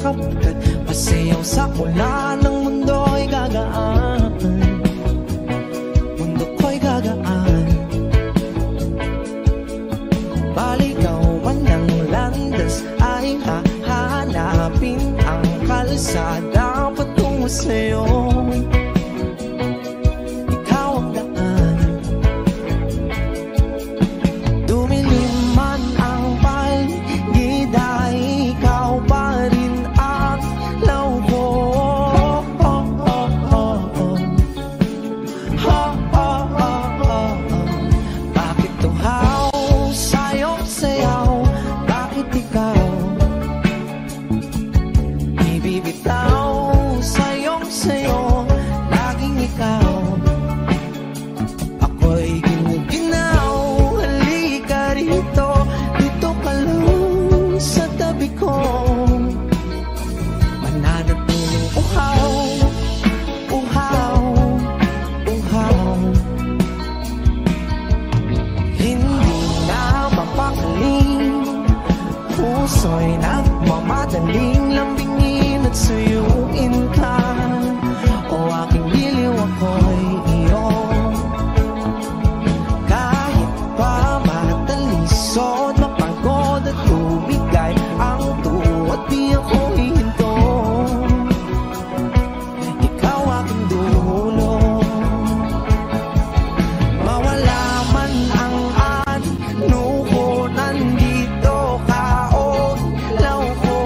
kapatid. Pasayaw sa ulan ng mundo'y gagaan, mundo ko'y gagaan. Baligaw man ng landas ay hahanapin ang kalsada patungo sa'yo. Ikaw ang daan, dumilim man ang paligid ay ikaw pa rin ang lawko. Bakit tuhaw sa'yo sayaw? Bakit ikaw ibibitaw sa'yong sayo? Laging ikaw, ako'y ginuginaw. Halika rito, dito ka lang sa tabi ko. Mananatiling uhaw, uhaw, uhaw. Hindi na mapakaling, puso'y nagmamadaling lambingin at suyuin ka. O aking giliw, ako'y iyo. Kahit pa matalisod, mapagod at tumigay ang tuwa, di ako hihinto. Ikaw aking dulo, mawala man ang ano ko, nandito ka o law ko.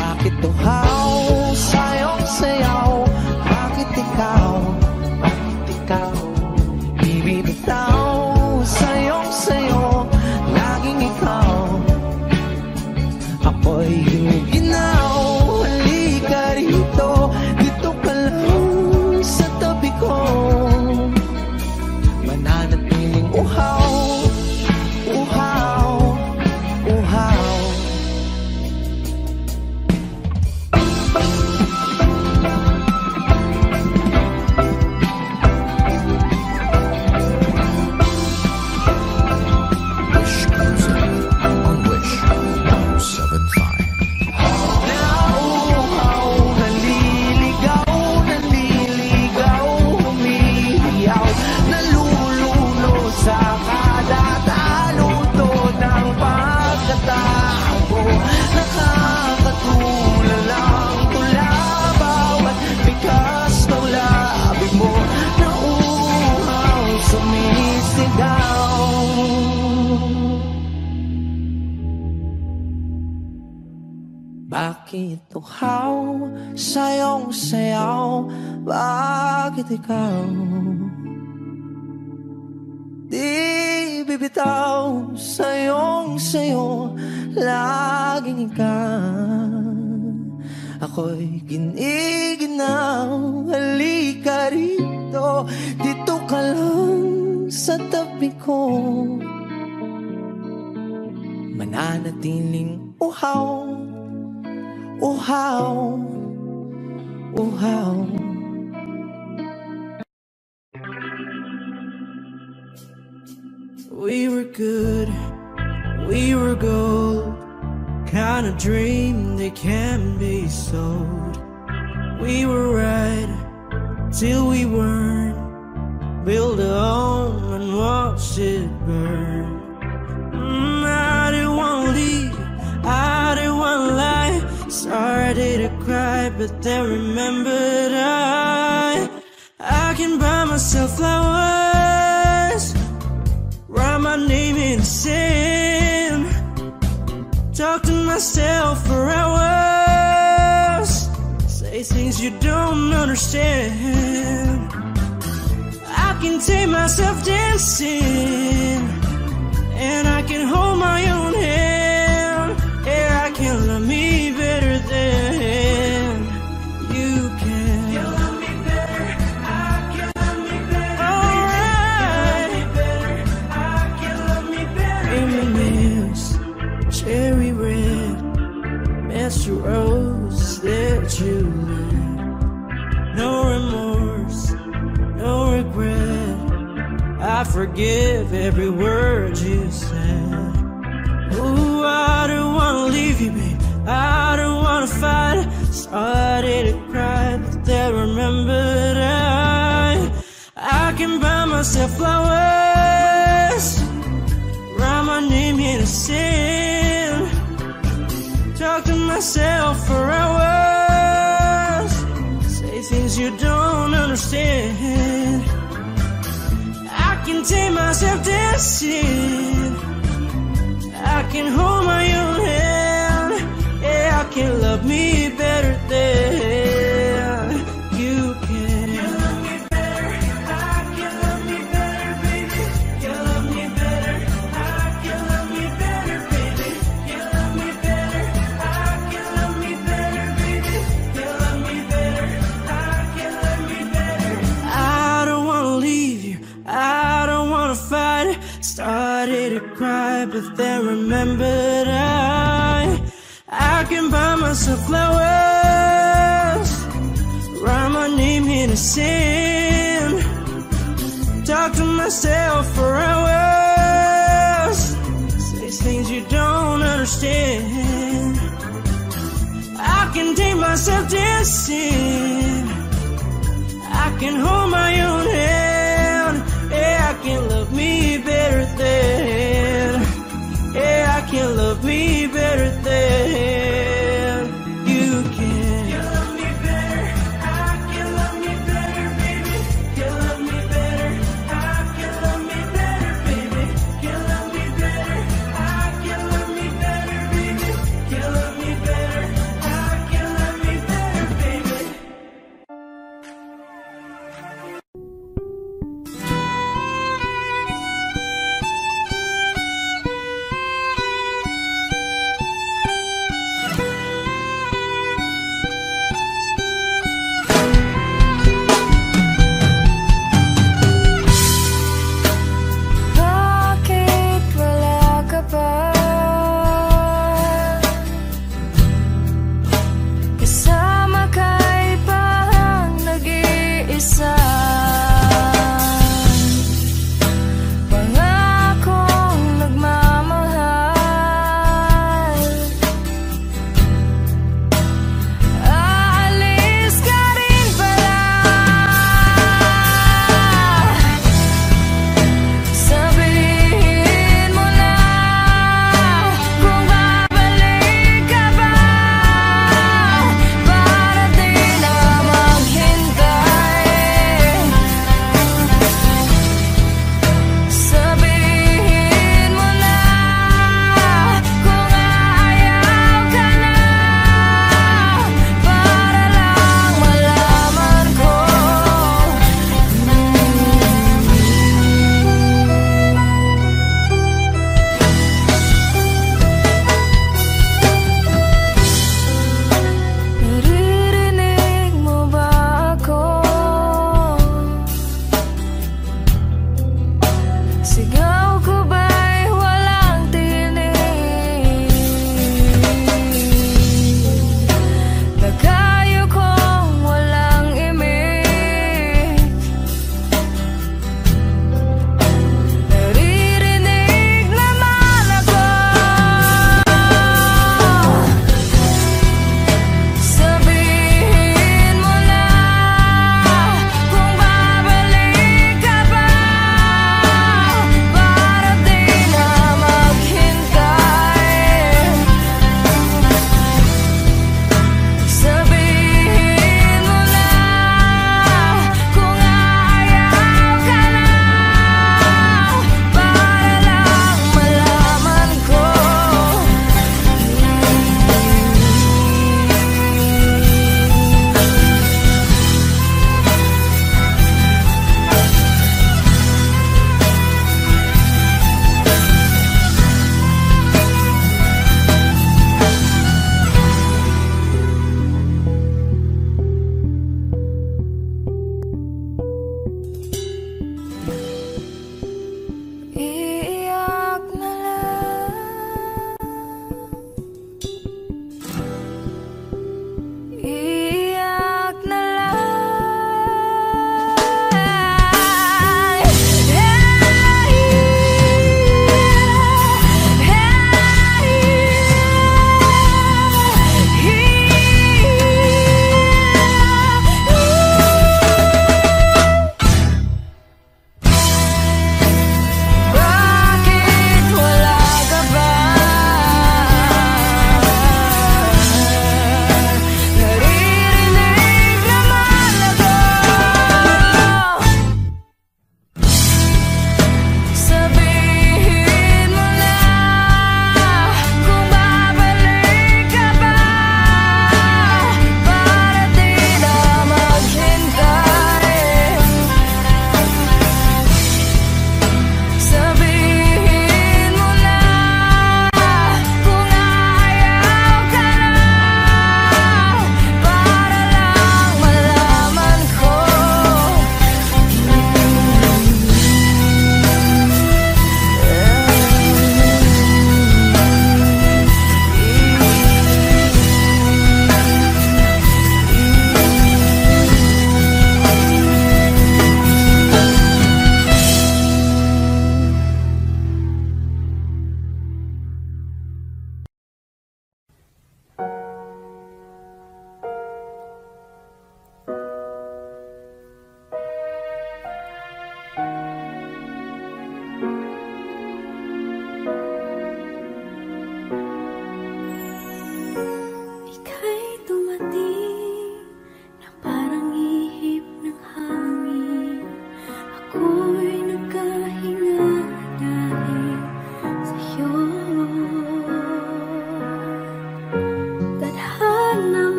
Bakit tuhaw sa'yong sayaw? Bakit ikaw ibibitaw sa'yong sayo? Laging ikaw, ako'y ginuginaw. Halika rito, dito ka lang sa tabi ko. Mananatiling uhaw, uhaw, uhaw. Nauuhaw, naliligaw, naliligaw, humihiyaw, nalululo sa kada taluto ng pagkatao. Nakakatulala ang tula, bawat bigas ng labi mo. Nauuhaw, sumisigaw. Bakit tuhaw sa'yong sayaw? Bakit ikaw di bibitaw sa'yong sayo? Laging ikaw, ako'y giniginaw. Halika rito, dito ka lang sa tabi ko. Mananatiling uhaw, uhaw, uhaw. We were good, we were gold, kind of dream that can be sold. We were right till we weren't, build a home and watch it burn. I didn't want to leave, I didn't want to lie. Sorry to cry, but then remembered I can buy myself flowers, write my name in the sand, talk to myself for hours, say things you don't understand. I can take myself dancing, and I can hold my own hand. Yeah, I can love me better than you can. You love me better, I can love me better. Alright, I can love me better. M&M's, cherry red, Master Rose that you left. No remorse, no regret, I I forgive every word you said. Ooh, I don't wanna leave you, babe, I don't wanna fight. Started to cry, but then remembered I can buy myself flowers, write my name in the sand, talk to myself for hours, say things you don't understand. I can take myself dancing, I can hold my own hand. Yeah, I can love me better than you can. You love me better, I can love me better, baby. You love me better, I can love me better, baby. You love me better, I can love me better, baby. You love me better, I can love me better. I don't wanna leave you, I don't wanna fight. Started to cry, but then remembered I can buy myself flowers, write my name in the sand, talk to myself for hours, say things you don't understand. I can take myself dancing, I can hold my own hand. Yeah, I can love me better than, yeah, I can love me better than you can. You love me better, I can love me better, baby. You love me better, I can love me better, baby. You love me better, I can love me better, baby. You love me better, I can love me better, baby. Bakit wala ka pa kasama kay pang nag-iisa? Pangakong nagmamahal, aalis ka rin pala. Sabihin mo na kung babalik ka ba, para di na maghintay.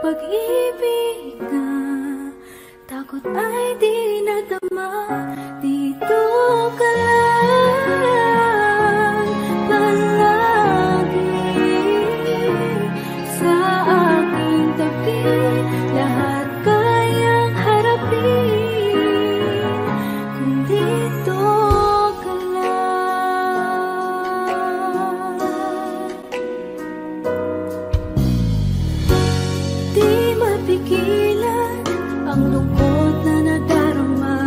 pag-ibig na takot ay di nadama. Dito ka lang palagi sa aking tabi, lahat kayang harapin kung dito ka lang. Di mapigilan ang lungkot na nadarama,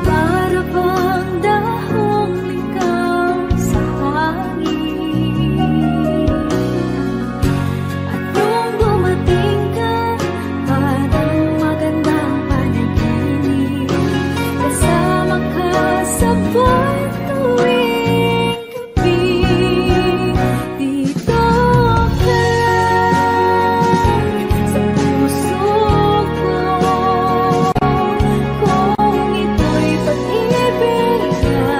para bang dahong ikaw sa hangin. At nung dumating ka, parang magandang panaginip, kasama ka sa buwan tuwing gabi. Dito ka lang sa puso ko, kung ito'y pag-ibig ka,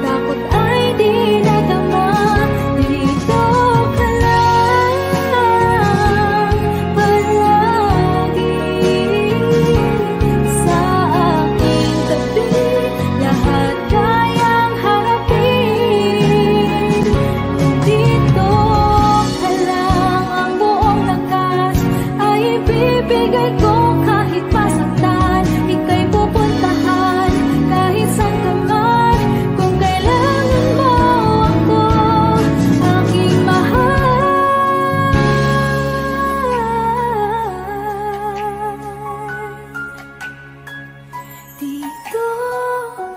takot ay di nadama. Dito ka lang palagi sa aking tabi, lahat kayang harapin. Dito ka lang, ang buong lakas ay ibibigay ko kahit masaktan. Ika'y pupuntahan kahit saan ka man, kung kailangan mo ako, aking mahal. Dito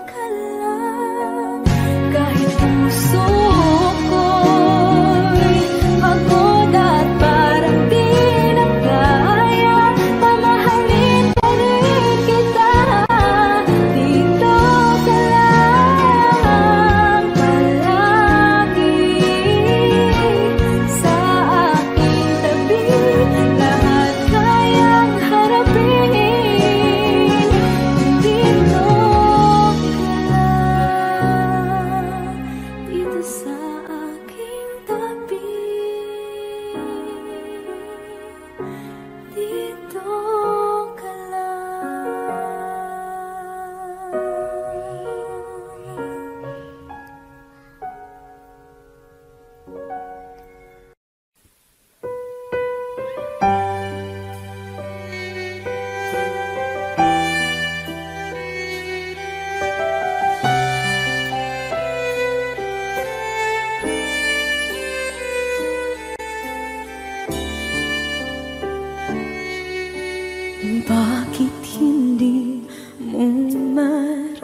ka lang, kahit puso ko'y pagod at parang di na kaya, pamahalin pa rin kita. Dito ka lang palagi sa aking tabi, lahat kayang harapin. Dito ka lang, dito sa aking tabi. Dito ka Bakit hindi mo maramdaman,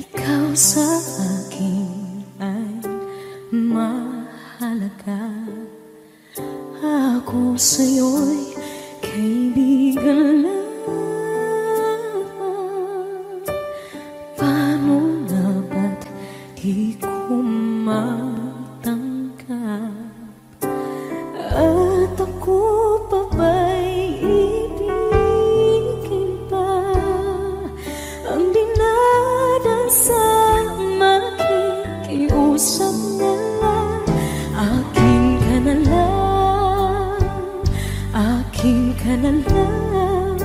ikaw sa akin ay mahalaga. Ako sa'yo'y kaibigan lang. Paano na ba't di ko matanggap? At ako pa ba'y ibigin pa ang dinadasang makikiusap na lang? Akin ka na lang, akin ka na lang,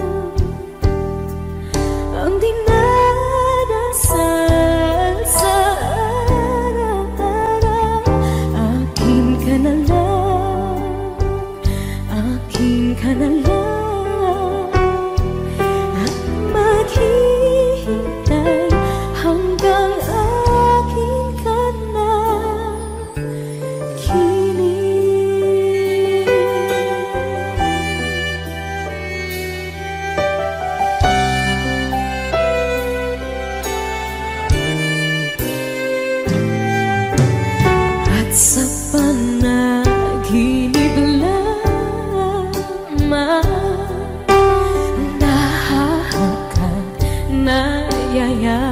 ang dinadasal sa araw-araw. Akin ka na lang, akin ka na lang, at maghihintay hanggang akin ka na kinig. At sa panaginip lamang nahahagkan, nayayakap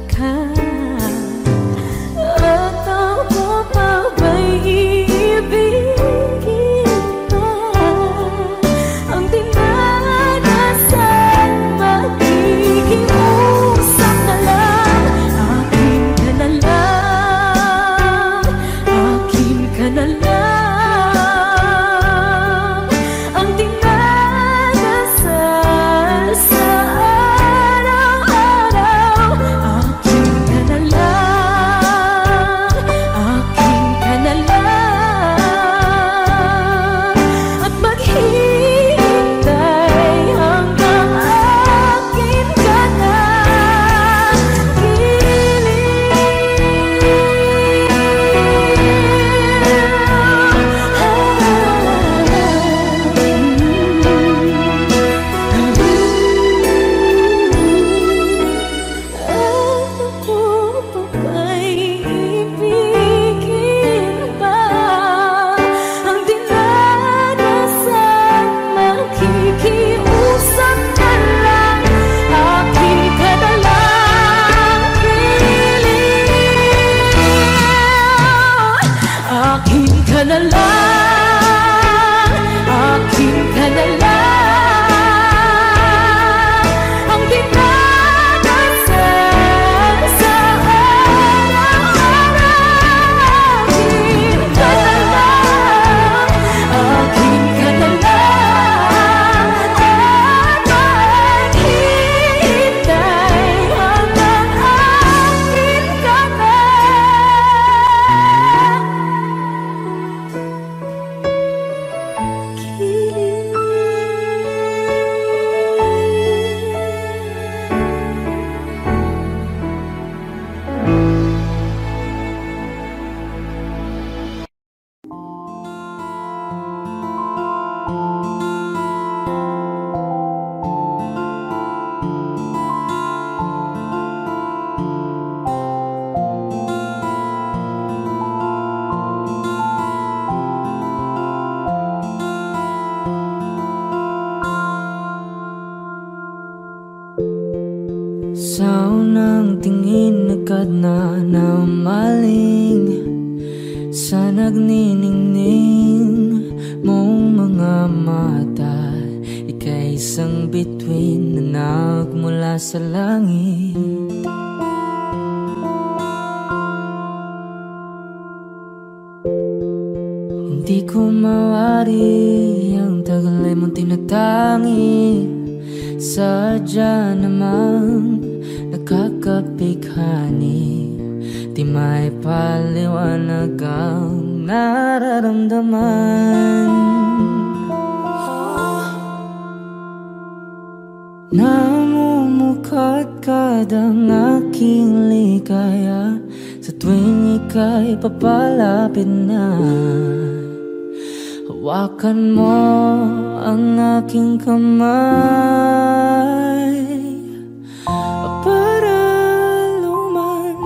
ka. At ako pa ba'y iibigin pa ang dinadasal, makikiusap na lang? Akin ka na lang, kad na namaling sa nagniningning mong mga mata. Ika'y isang bituin na nagmula sa langit. Hindi ko mawari ang tagal ay mong tinatangi. Sadya namang nakakapighani. Di may paliwanag ang nararamdaman. Namumukadkad ang aking ligaya sa tuwing ika'y papalapit na. Hawakan mo ang aking kamay para luman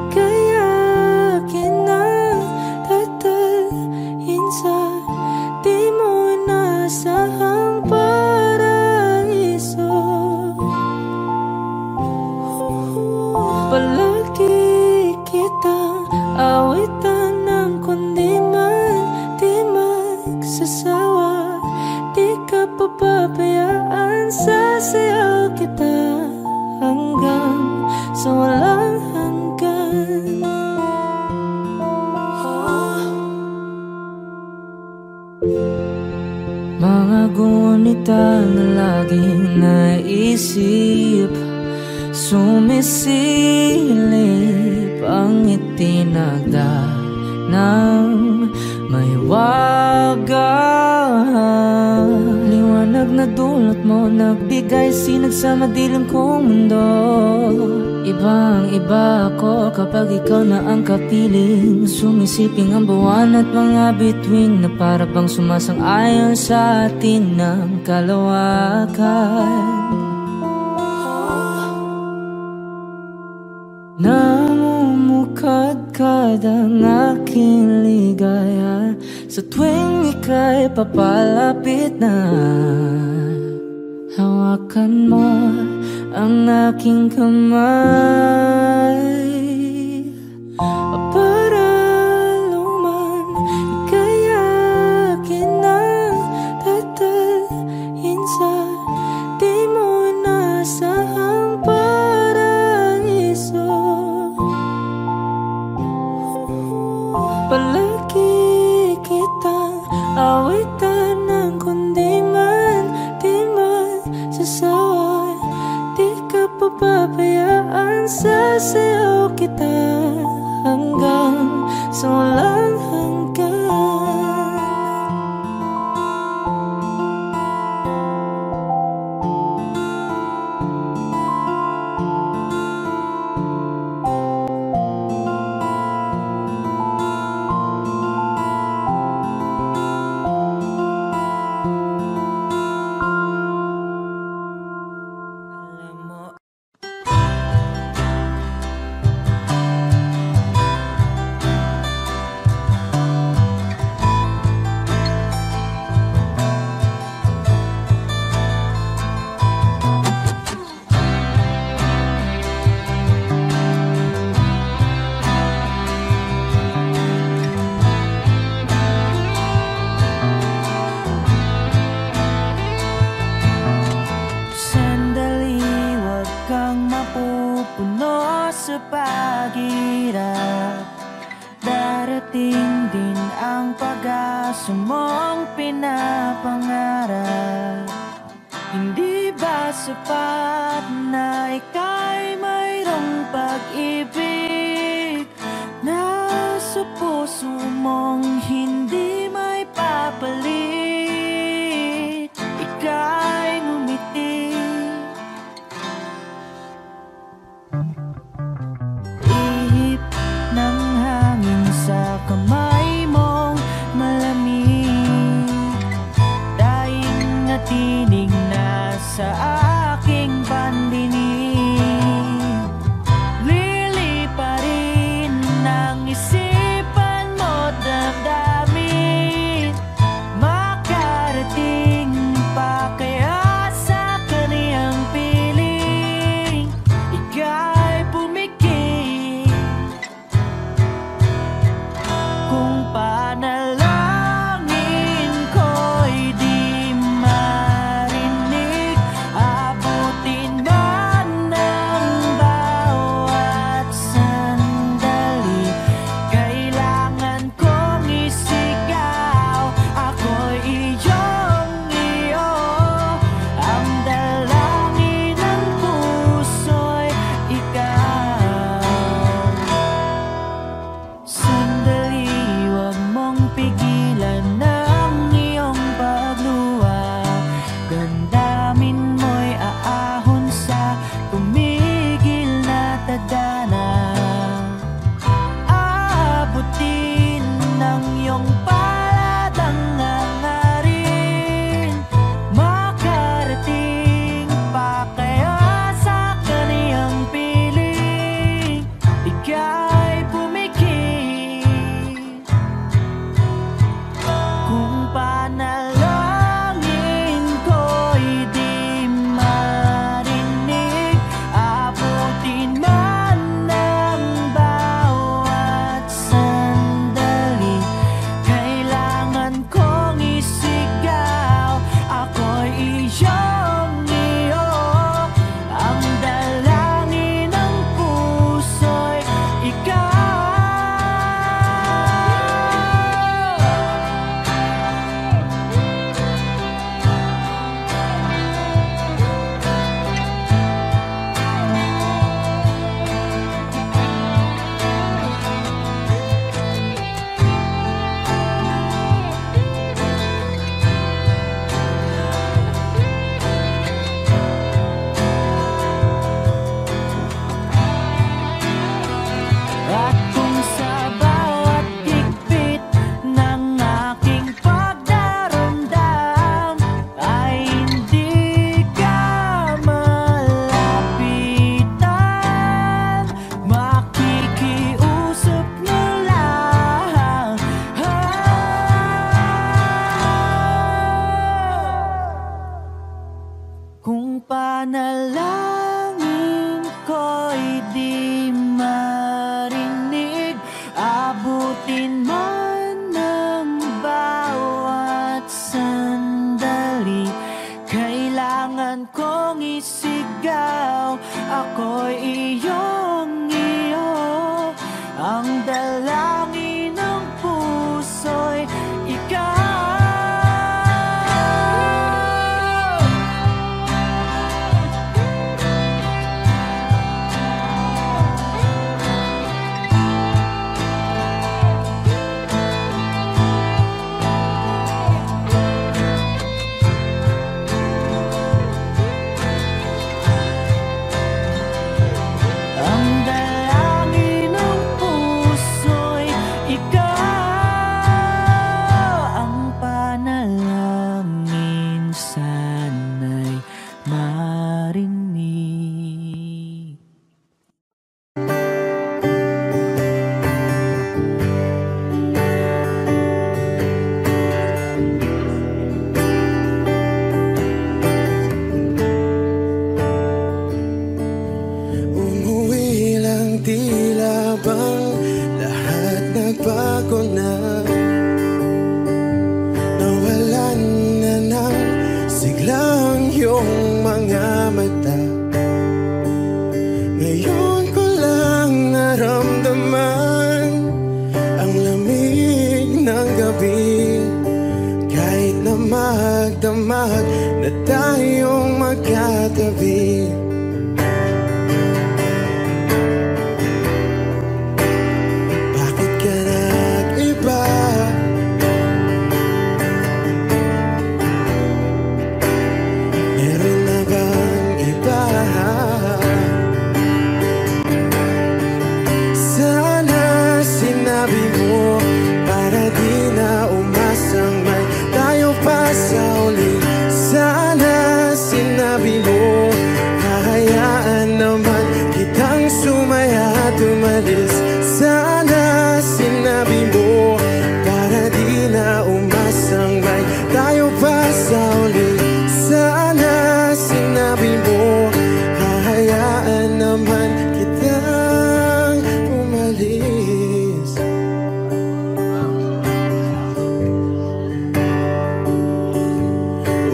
ika'y akin na tatalhin sa di mo inasahang paraiso. Palagi kitang awitan ng kundi man di magsasawa. Di ka papabayaan, sasayaw kita hanggang sa walang hanggan. Mga gunita na laging naisip, sumisilip ang itinagda ng may wagang liwanag na dulot mo, nagbigay sinag sa madilim kong mundo. Ibang iba ako kapag ikaw na ang kapiling. Sumisiping ang buwan at mga bituin na para bang sumasang-ayon sa atin ng kalawakan. Namumukadkad ang aking ligaya sa tuwing ika'y papalapit na. Hawakan mo ang aking kamay para luman ika'y akin na tatalhin sa di mo inasahang paraiso. Palagi kitang awitan ng kundi man di magsasawa. Di ka papabayaan, sasayaw kita hanggang sa walang hanggan. Sa paghirap, darating din ang pag-asa mong pinapangarap. Hindi ba sapat na ika'y mayroong pag-ibig na sa puso mong hindi may papalit? Ika'y ngumiti, ng hangin sa kamay mong malamig, daing na tinig na sa aking pandinig. At kung sa bawat higpit ng aking pagdaramdam ay hindi ka malapitan, makikiusap na lang. Kung panalangin ko'y di marinig, abutin man ng bawat sandali, kailangan kong isigaw, ako'y iyong-iyo. Ang dalangin ng puso'y ikaw. Ang dalangin ng puso'y ikaw. Ang panalangin sana'y marinig. Umuwi lang, tila bang lahat nagbago na. Nawalan na ng siglang iyong mga mata. Ngayon ko lang naramdaman ang lamig ng gabi, kahit na magdamag na tayong magkatabi. Bakit ka nag-iba? Meron na bang iba? Sana sinabi mo para di na umasang may tayo pa sa uli. Sana sinabi mo, hahayaan naman kitang sumaya at umalis. Sana sinabi mo para di na umasang may tayo pa sa uli. Sana sinabi mo, hahayaan naman kitang umalis.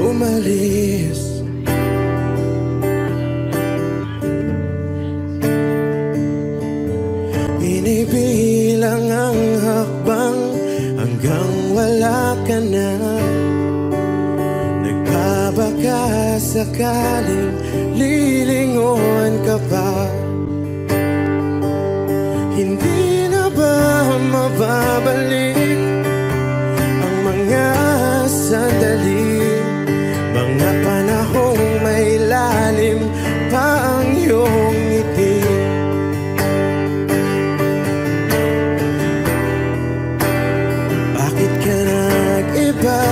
Umalis. Binibilang ang hakbang hanggang wala ka na. Nagbabaka sakaling lilingon ka pa. Hindi na ba mababalik ang mga sandali, mga panahong may lalim pa ang iyong ngiti? Bakit ka nag-iba?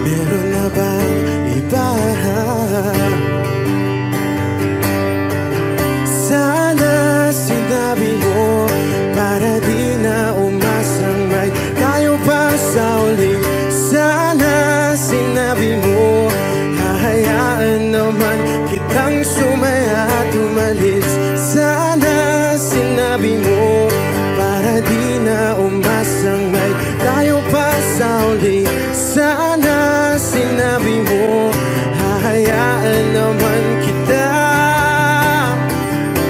Meron na bang iba? Sana sinabi mo para di na umasang may tayo pa sa uli. Sana sinabi mo, hahayaan naman kitang sumaya at umalis. Sana sinabi mo para di na umasang may tayo pa sa uli. Sana sinabi mo, hahayaan naman kita.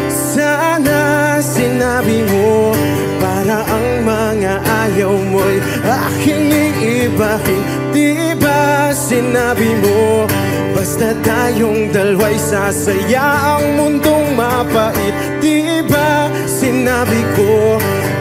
Sana sinabi mo para ang mga ayaw mo'y aking iibahin. Di ba sinabi mo, basta tayong dalawa'y sasaya ang mundong mapait? Di ba sinabi ko,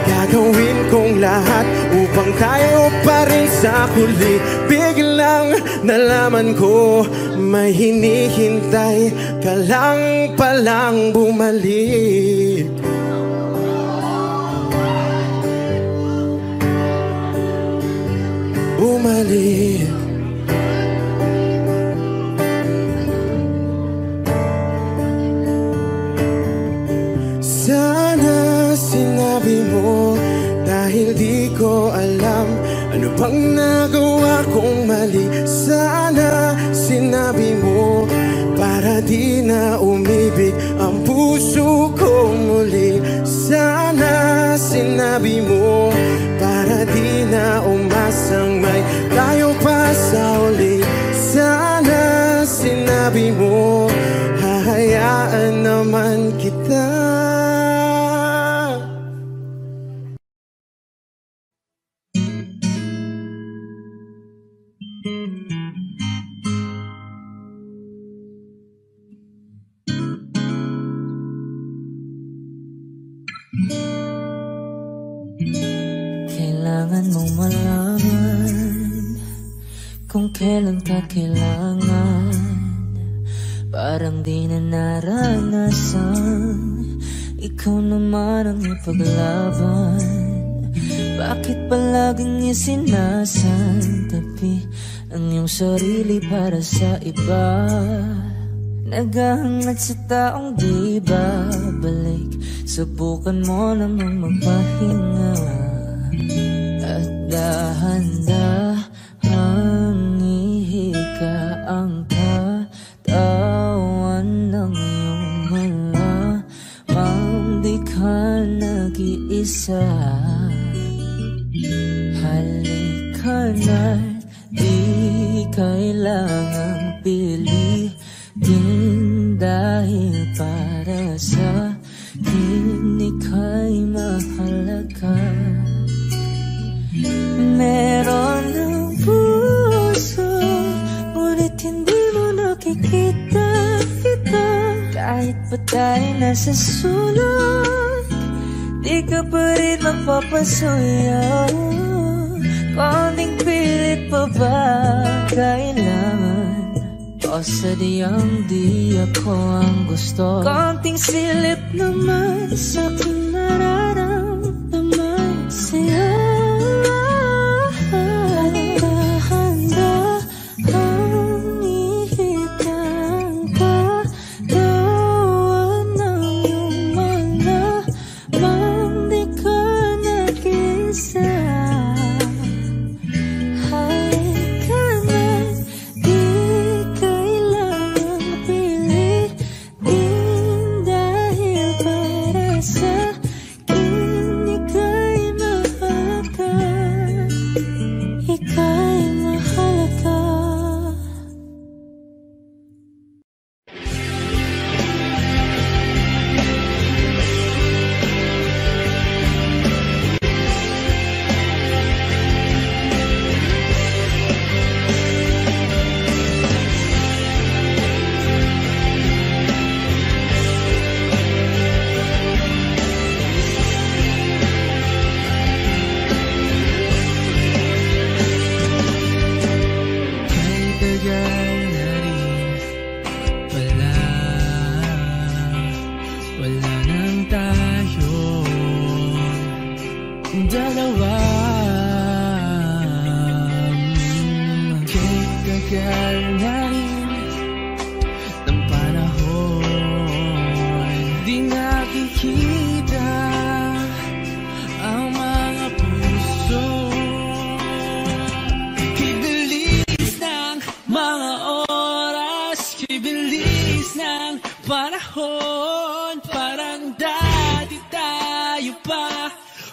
gagawin gagawin kong lahat upang tayo pa rin sa huli. Biglang nalaman ko may hinihintay ka lang palang bumalik. Bumalik. Sana sinabi mo, dahil di ko alam ano bang nagawa kong mali. Sana sinabi mo, para di na umibig ang puso ko muli. Sana sinabi mo, para di na umasang may tayo pa sa uli. Sana sinabi mo, hahayaan naman kita. Kailangan mong malaman kung kailan ka kailangan. Parang di na naranasan, ikaw naman ang ipaglaban. Bakit palaging isinasantabi ang iyong sarili para sa iba? Naghahangat sa taong di babalik, subukan mo namang magpahinga. At dahan-dahang ihika ang katawan ng iyong malamang di ka nag-iisa. Halika na't di kailangang pilitin, dahil para sa akin ika'y mahalaga. Meron ng puso, ngunit hindi mo nakikita ito. Kahit pa tayo nasa sulok, di ka pa rin mapapasuyo. Konting pilit pa ba kailangan? O sadyang di ako ang gusto? Konting silip naman sa aking nararamdaman sa'yo.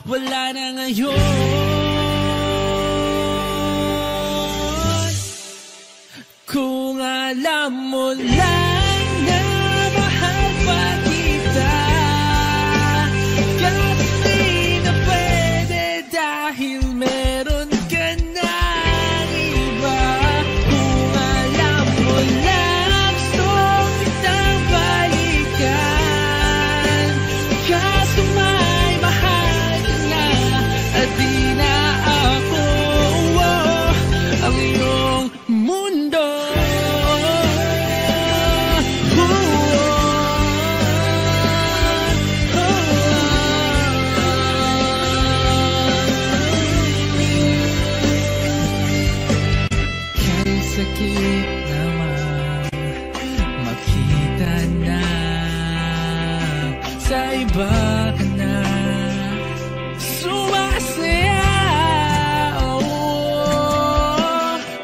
Wala na ngayon. Kung alam mo lang na mahal pa kita, kahit di na pwede dahil meron ka ng iba. Kung alam mo lang gusto kitang balikan, kaso may mahal ka na na, sa iba ka na sumasaya.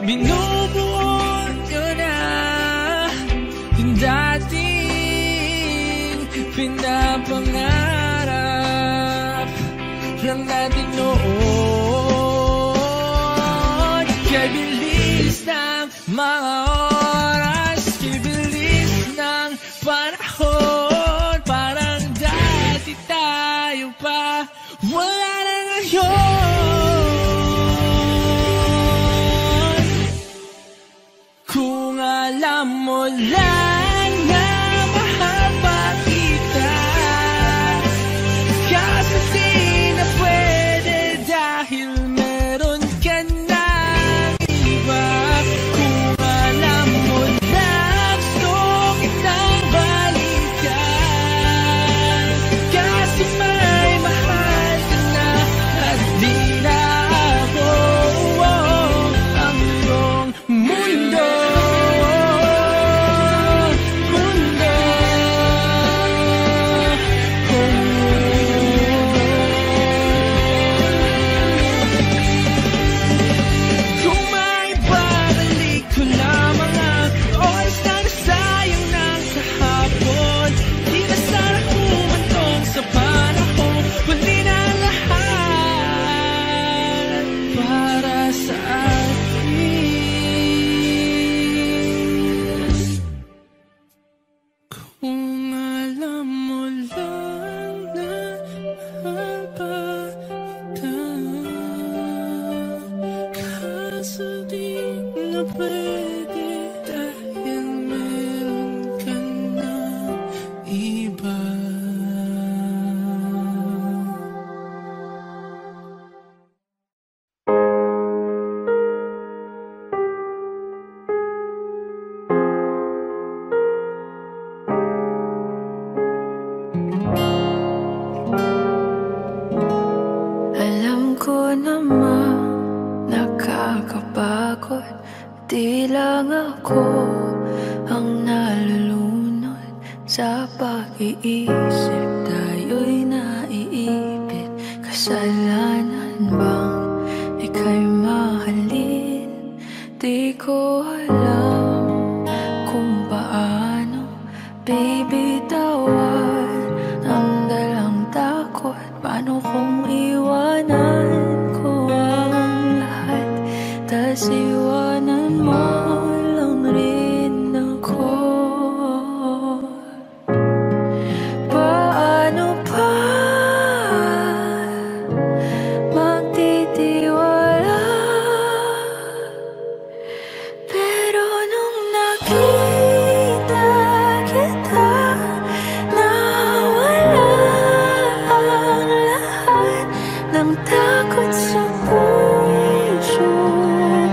Binubuo nyo na yung dating pinapangarap lang natin noon. Kaya bilis ng mga oras, kaya bilis ng panahon, parang dati tayo pa, wala na ngayon. Kung alam mo lang na mahal pa kita, kasi di na pwede dahil meron ka na iba. Kung alam mo lang gusto kitang balikan, kasi may mahal ka na at di na ako ang iyong mundo. Di lang ako ang nalulunod sa pag-iisip. Tayo'y naiipit. Kasalanan bang ika'y mahalin? Di ko alam kung paano bibitawan ang dalang takot. Paano kung iwanan ko ang lahat, tas iwanan mo lang rin ako? Paano pa magtitiwala? Pero nung nakita kita, nawala ang lahat ng takot sa puso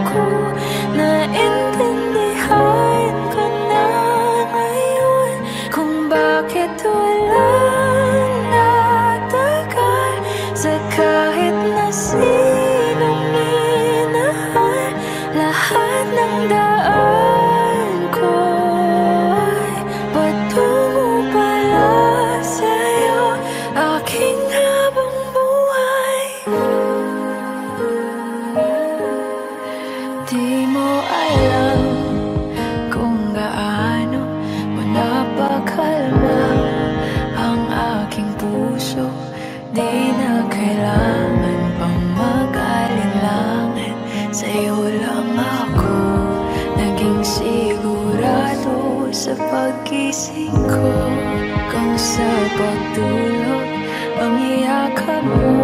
ko. Naintindihan ko na ngayon kung bakit walang natagal sa kahit na sinong minahal. Lahat ng daan ko ay patungo pala sa'yo, aking habang buhay. Di mo alam kung gaano mo napakalma ang aking puso. Di na kailangan pang mag-alinlangan, sa'yo lang ako naging sigurado sa pag-gising ko. Kung sa pagtulog, ang iyakap mo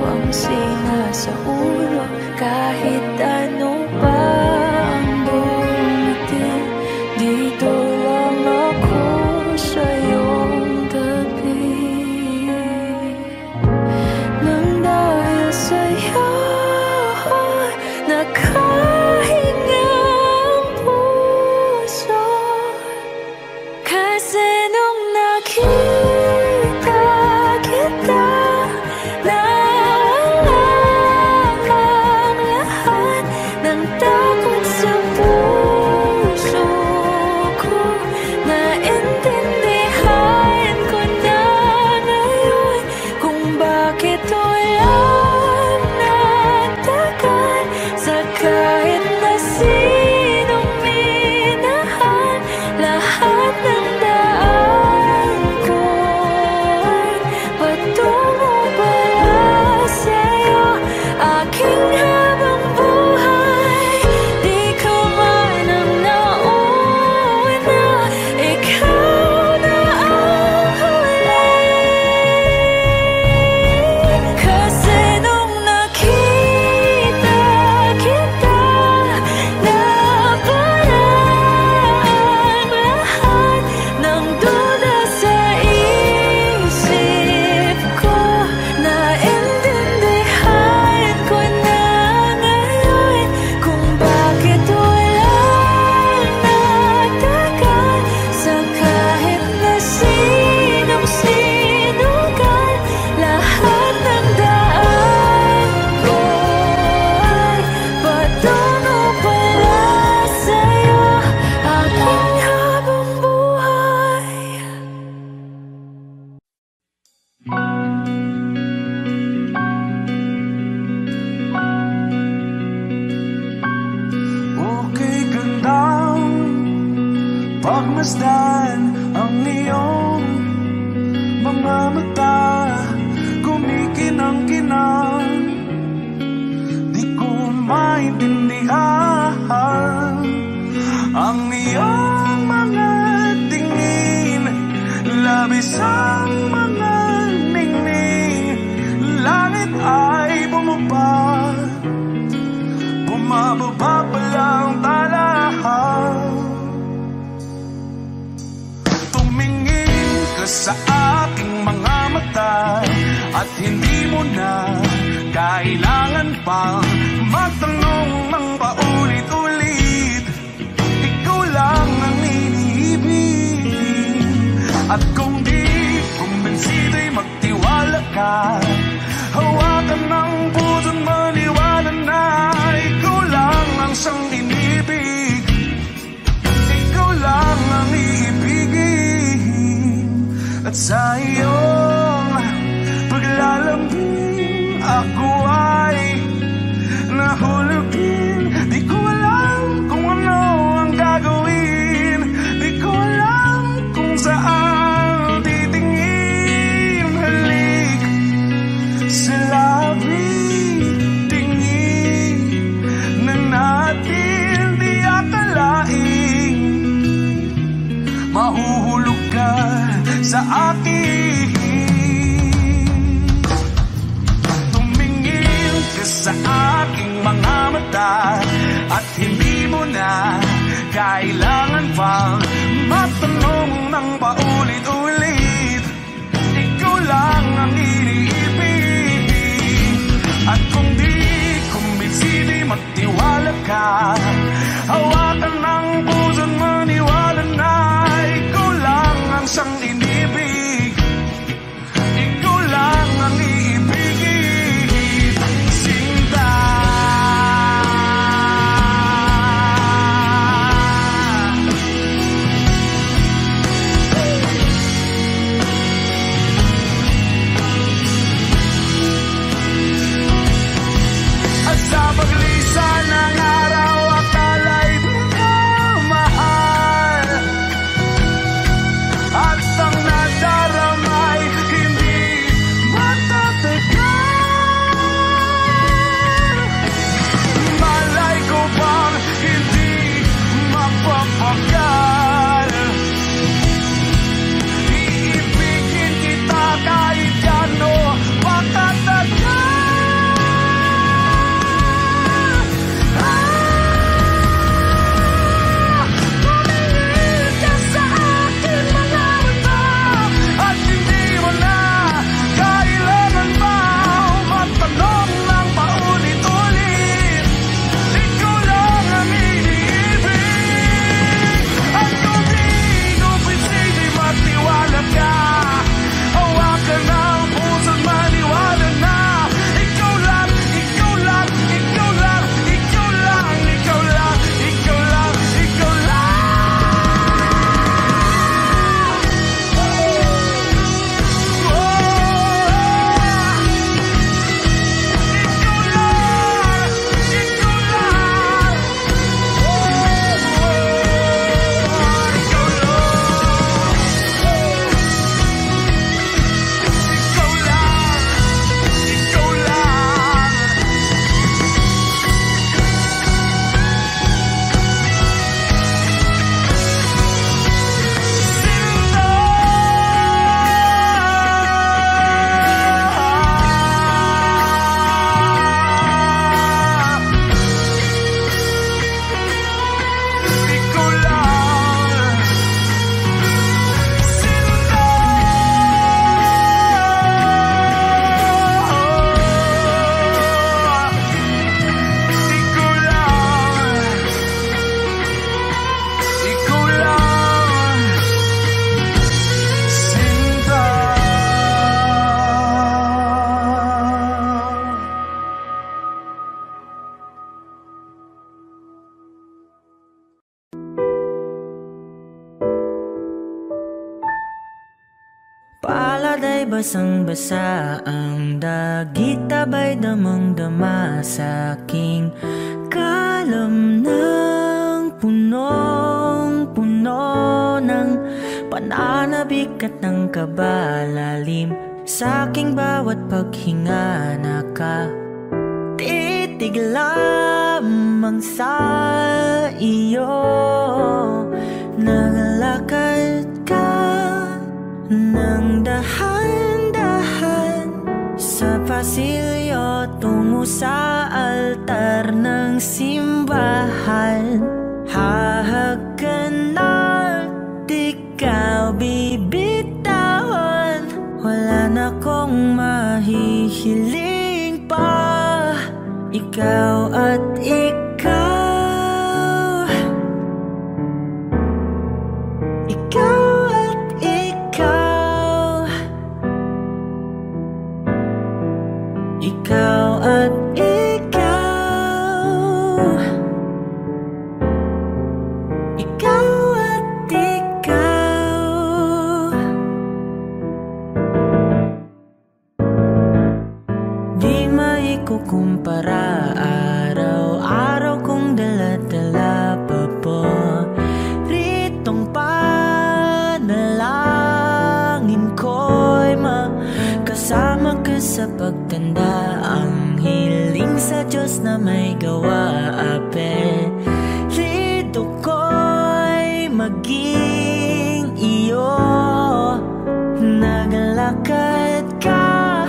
ang sinasaulog. Kahit ano pa ang dumating, dito lang ako sa iyong tabi. Nang dahil sa'yo nakahinga ang puso, kasi nung nakita kita, nawala ang lahat ng takot Nabisang mga ningning, langit ay bumaba, bumababa pa lang talahan. Tumingin ka sa aking mga mata at hindi mo na kailangan pang magtanong ng paulit-ulit. Ikaw lang ang iniibig. At kung di kumbinsido'y magtiwala ka, hawakan ng puso't maniwala na ikaw lang ang siyang inibig. Ikaw lang ang iibigin. At sa iyong paglalambing ako ay nahulog din. Di ko alam kung ano ang gagawin, di ko alam kung saan titingin. Halik sa labi, tingin na natin di akalain mahuhulog ka sa akin. Tumingin ka sa aking mga mata at hindi mo na kailangan pang magtanong ng paulit-ulit. Ikaw lang ang iniibig. At kung di kumbinsido'y magtiwala ka, hawakan ng puso't maniwala na ikaw lang ang siyang inibig. Ikaw lang ang iibigin. Sinta. At sa paglisan ng araw, akala'y di ka mahal. At ang nadaramay hindi matatagal. Malay ko bang hindi mapapagal. Iibigin kita kahit gano pakatagal. Tumingin ka sa akin mga mata at hindi mo na kailangan pa magtanong ng paulit-ulit. Ikaw lang ang iniibig. At kung di kumbinsido'y magtiwala ka, hawakan ng puso't maniwala na ikaw lang, ikaw lang, ikaw lang, ikaw lang, ikaw lang, ikaw lang, ikaw lang. Palad ay basang-basa ang dagit, tabay damang-dama sa aking kalam ng punong-puno ng pananabik at ng kabalalim. Sa aking bawat paghinga nakatitig lamang sa iyo. Nagalakad ka Nang dahan-dahan sa pasilyo tungo sa altar ng simbahan, hahagan na di ka bibitawan. Wala na kong mahihiling pa, ikaw at ikaw. Ikaw at ikaw. Ikaw at ikaw. Ikaw at ikaw. Di maikukumpara, araw-araw kong dala-dala pa po ritong panalangin ko'y makasama ka sa pagtanda. Ang hiling sa Diyos na may gawa, apelido ko'y maging iyo. Naglakad ka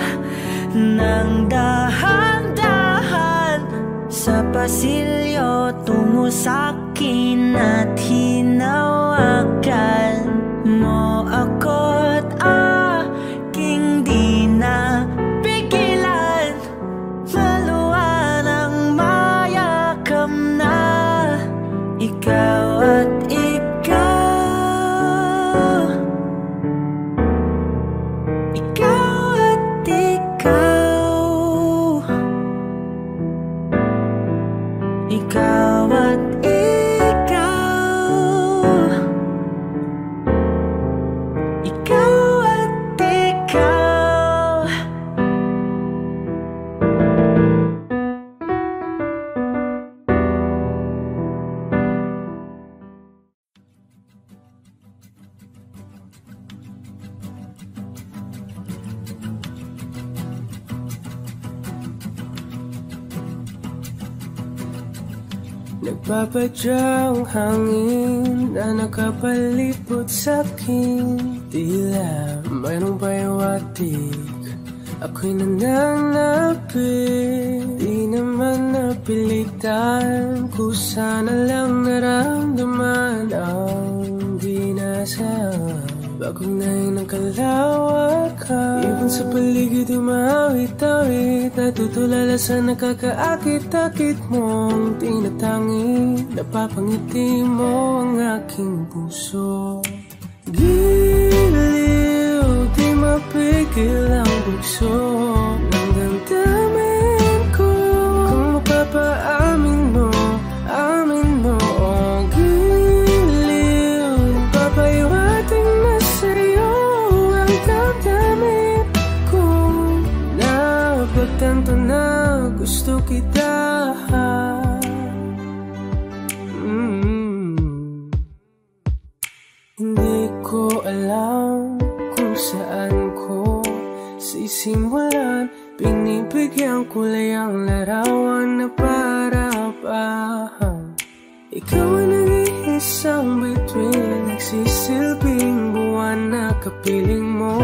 ng dahan-dahan sa pasilyo tungo sa'kin at hinawakan mo ako't aking di na pigilan. Maluwan ang mayakap na ikaw at ikaw. Ikaw at ikaw. Ikaw at ikaw. Ikaw at ikaw. Nagpapadyang hangin na nakapalipot sa'kin, tila mayroong payawatig, ako'y nananapit. Di naman napilitan, kusana lang naramdaman ang di nasa bagong nain ng kalawakan. Ibon sa paligid umawit-awit, natutulala sa nakakaakit-akit mong tinatangi. Napapangiti mo ang aking puso. Giliw, di mapigil ang bugso ng damdamin ko. Kung mapapaamin mo, amin mo. Oh, giliw, papayawating na sa'yo ang damdamin ko. Napagtanto na gusto kita. Hindi ko alam kung saan ko sisimulan. Binibigyan ko lang ang larawan na parapan. Ikaw ang nag-iisang bituin, nagsisilbing buwan na kapiling mo.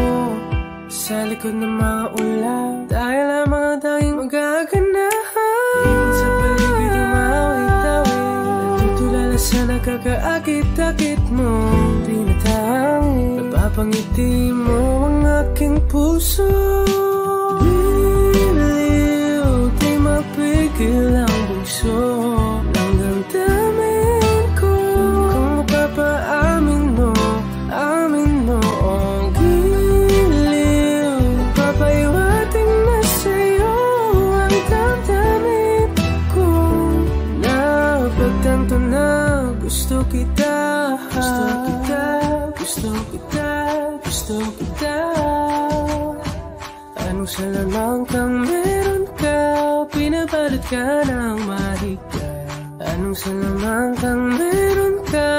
Sa likod ng mga ulan, tayo lamang ang tanging magaganahan. Ibon sa paligid umawit-awit, natutulala sa nakakaakit-akit mo. Tinatangi, napapangiti mo ang aking puso. Giliw, di mapigil ang bugso ng damdamin ko. Kung mapapaamin mo, amin mo. Oh, giliw, papayawating na sa'yo ang damdamin ko. Napagtanto na gusto kita. Gusto kita, gusto kita, gusto kita. Anong salamang kang meron ka, pinabalot ka ng mahika. Anong salamang kang meron ka,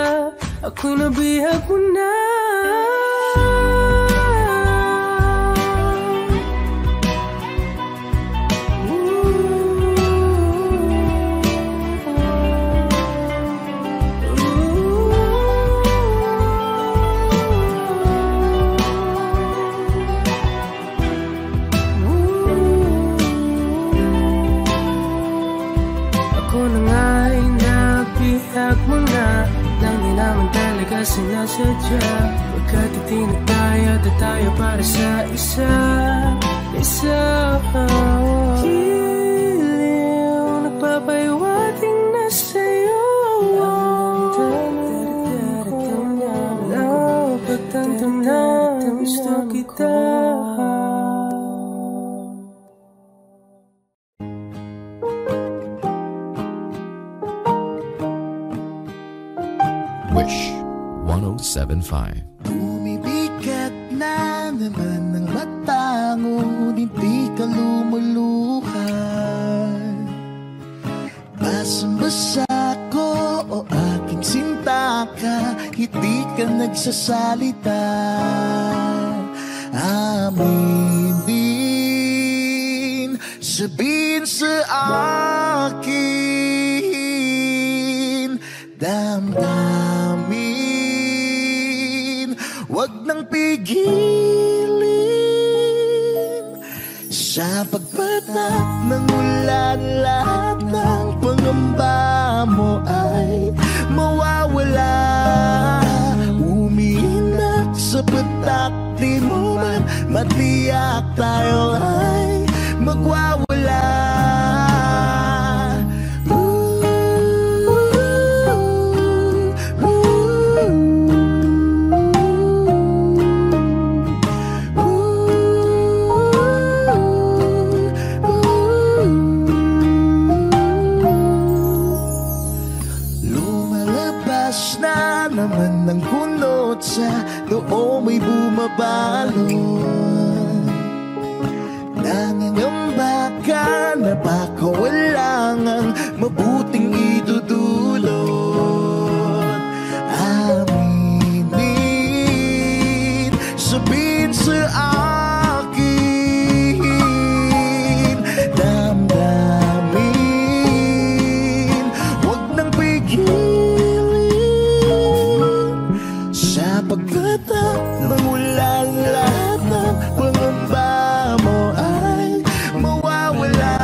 ako'y nabihag mo na. sadya, pagkat itinataya tayo para sa isa't isa. Giliw, nagpapaiwating na sa'yo. Napagtanto na gusto kita. Wish 107.5. Bumibigat na naman ang mata, ngunit di ka lumuluhan. Basang-basa ko o aking sinta ka, hindi ka nagsasalita. Amin din, sabihin sa akin, damdamin, wag nang pigilin. Sa pagpatak ng ulan, lahat ng pangamba mo ay mawawala. Umiinak sa patak, di mo man matiyak, tayo ay magwawala. Naman ng kunot sa loob may bumabalon. Nangangamba ka na baka walang ang mabuting idudulot. Aminin, sabihin sa akin, damdamin, wag nang pigilin. Pagkatak ng ulan, lahat ng pangamba mo ay mawawala.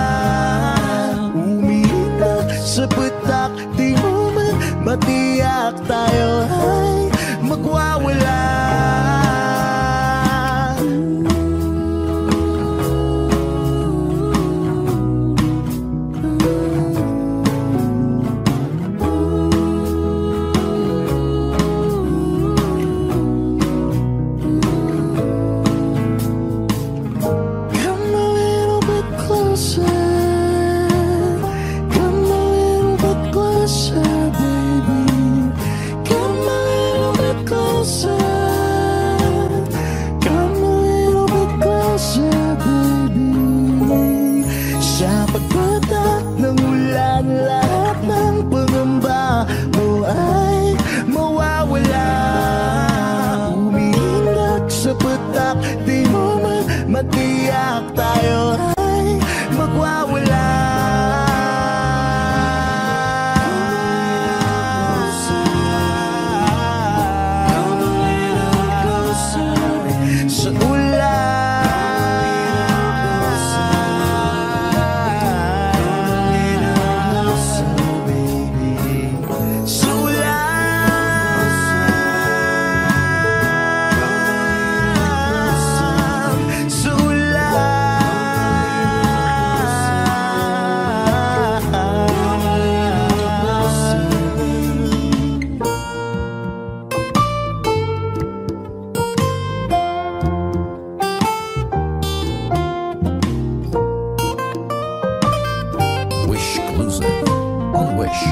Umiinak sa patak, di mo man matiyak, tayo ay magwawala. Matiyak, tayo ay magwawala. Sa Wish Closer on Wish